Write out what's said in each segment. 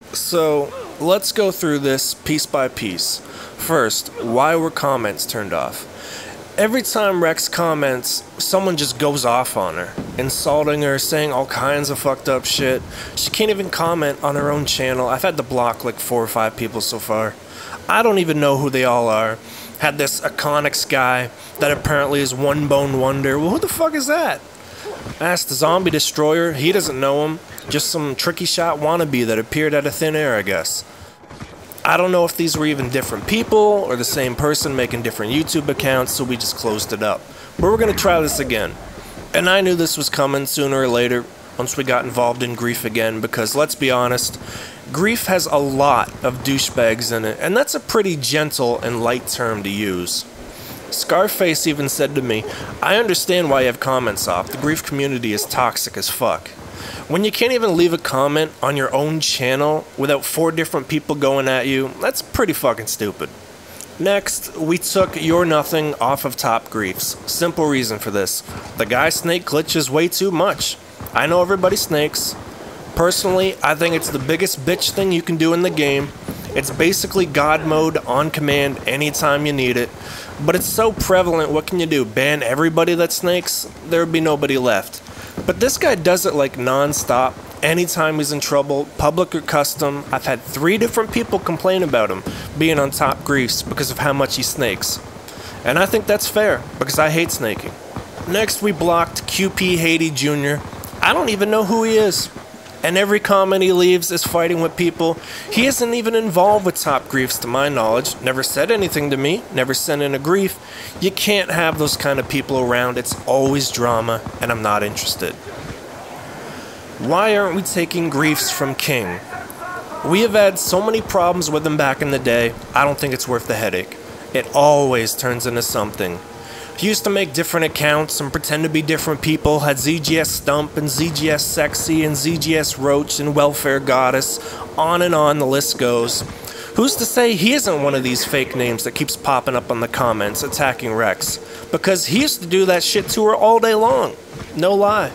So, let's go through this piece by piece. First, why were comments turned off? Every time Rex comments, someone just goes off on her, insulting her, saying all kinds of fucked up shit. She can't even comment on her own channel. I've had to block like 4 or 5 people so far. I don't even know who they all are. Had this Iconics guy that apparently is One Bone Wonder. Well, who the fuck is that? Asked Zombie Destroyer, he doesn't know him. Just some tricky shot wannabe that appeared out of thin air, I guess. I don't know if these were even different people or the same person making different YouTube accounts, so we just closed it up. But we're gonna try this again. And I knew this was coming sooner or later once we got involved in grief again, because let's be honest, grief has a lot of douchebags in it, and that's a pretty gentle and light term to use. Scarface even said to me, I understand why you have comments off. The grief community is toxic as fuck. When you can't even leave a comment on your own channel without 4 different people going at you, that's pretty fucking stupid. Next, we took You're Nothing off of Top Griefs. Simple reason for this. The guy snake glitches way too much. I know everybody snakes. Personally, I think it's the biggest bitch thing you can do in the game. It's basically God mode on command anytime you need it. But it's so prevalent, what can you do? Ban everybody that snakes? There would be nobody left. But this guy does it like non-stop, anytime he's in trouble, public or custom. I've had 3 different people complain about him being on Top Griefs because of how much he snakes. And I think that's fair, because I hate snaking. Next, we blocked QP Haiti Jr. I don't even know who he is. And every comment he leaves is fighting with people. He isn't even involved with Top Griefs to my knowledge. Never said anything to me. Never sent in a grief. You can't have those kind of people around. It's always drama, and I'm not interested. Why aren't we taking griefs from King? We have had so many problems with him back in the day, I don't think it's worth the headache. It always turns into something. He used to make different accounts and pretend to be different people, had ZGS Stump and ZGS Sexy and ZGS Roach and Welfare Goddess, on and on the list goes. Who's to say he isn't one of these fake names that keeps popping up on the comments attacking Rex? Because he used to do that shit to her all day long. No lie.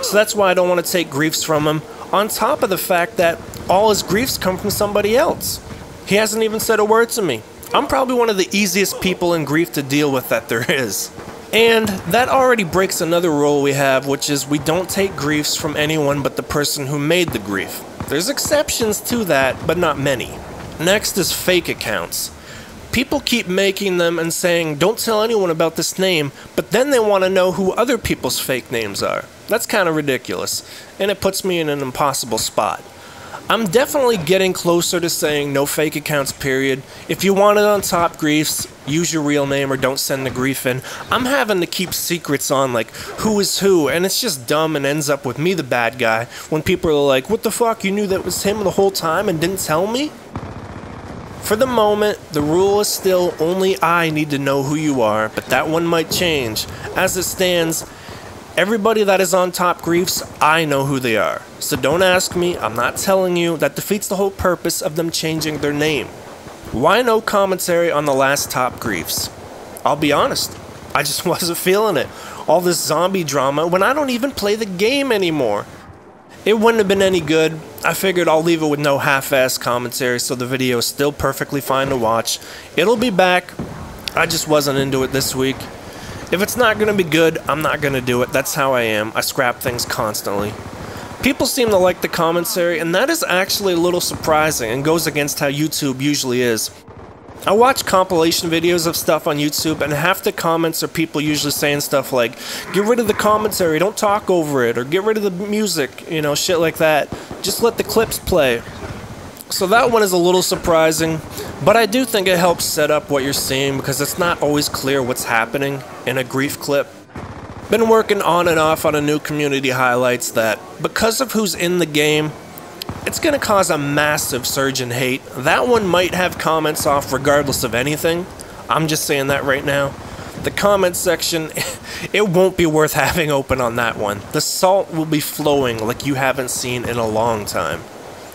So that's why I don't want to take griefs from him, on top of the fact that all his griefs come from somebody else. He hasn't even said a word to me. I'm probably one of the easiest people in grief to deal with that there is. And that already breaks another rule we have, which is we don't take griefs from anyone but the person who made the grief. There's exceptions to that, but not many. Next is fake accounts. People keep making them and saying, don't tell anyone about this name, but then they want to know who other people's fake names are. That's kind of ridiculous, and it puts me in an impossible spot. I'm definitely getting closer to saying no fake accounts, period. If you want it on Top Griefs, use your real name or don't send the grief in. I'm having to keep secrets on, like, who is who, and it's just dumb and ends up with me the bad guy when people are like, what the fuck, you knew that was him the whole time and didn't tell me? For the moment, the rule is still only I need to know who you are, but that one might change. As it stands, everybody that is on Top Griefs, I know who they are. So don't ask me, I'm not telling you. That defeats the whole purpose of them changing their name. Why no commentary on the last Top Griefs? I'll be honest, I just wasn't feeling it. All this zombie drama when I don't even play the game anymore. It wouldn't have been any good. I figured I'll leave it with no half-ass commentary so the video is still perfectly fine to watch. It'll be back. I just wasn't into it this week. If it's not going to be good, I'm not going to do it. That's how I am. I scrap things constantly. People seem to like the commentary, and that is actually a little surprising and goes against how YouTube usually is. I watch compilation videos of stuff on YouTube, and half the comments are people usually saying stuff like, get rid of the commentary, don't talk over it, or get rid of the music, you know, shit like that. Just let the clips play. So that one is a little surprising, but I do think it helps set up what you're seeing because it's not always clear what's happening in a grief clip. Been working on and off on a new community highlights that, because of who's in the game, it's going to cause a massive surge in hate. That one might have comments off regardless of anything. I'm just saying that right now. The comment section, it won't be worth having open on that one. The salt will be flowing like you haven't seen in a long time.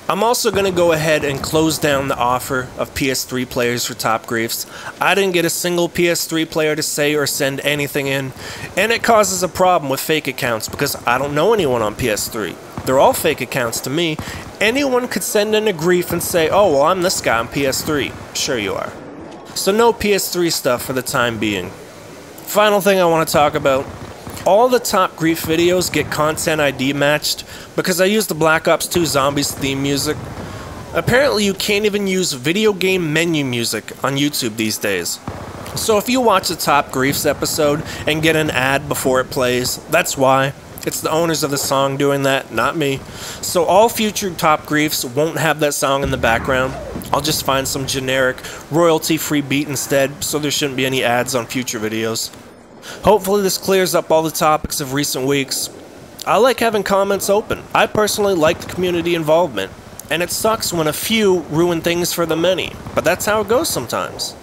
I'm also going to go ahead and close down the offer of PS3 players for Top Griefs. I didn't get a single PS3 player to say or send anything in, and it causes a problem with fake accounts because I don't know anyone on PS3. They're all fake accounts to me, Anyone could send in a grief and say, oh, well, I'm this guy on PS3. Sure you are. So no PS3 stuff for the time being. Final thing I want to talk about. All the top grief videos get content ID matched because I use the Black Ops 2 Zombies theme music. Apparently you can't even use video game menu music on YouTube these days. So if you watch a Top Griefs episode and get an ad before it plays, that's why. It's the owners of the song doing that, not me. So all future Top Griefs won't have that song in the background. I'll just find some generic, royalty-free beat instead, so there shouldn't be any ads on future videos. Hopefully this clears up all the topics of recent weeks. I like having comments open. I personally like the community involvement. And it sucks when a few ruin things for the many, but that's how it goes sometimes.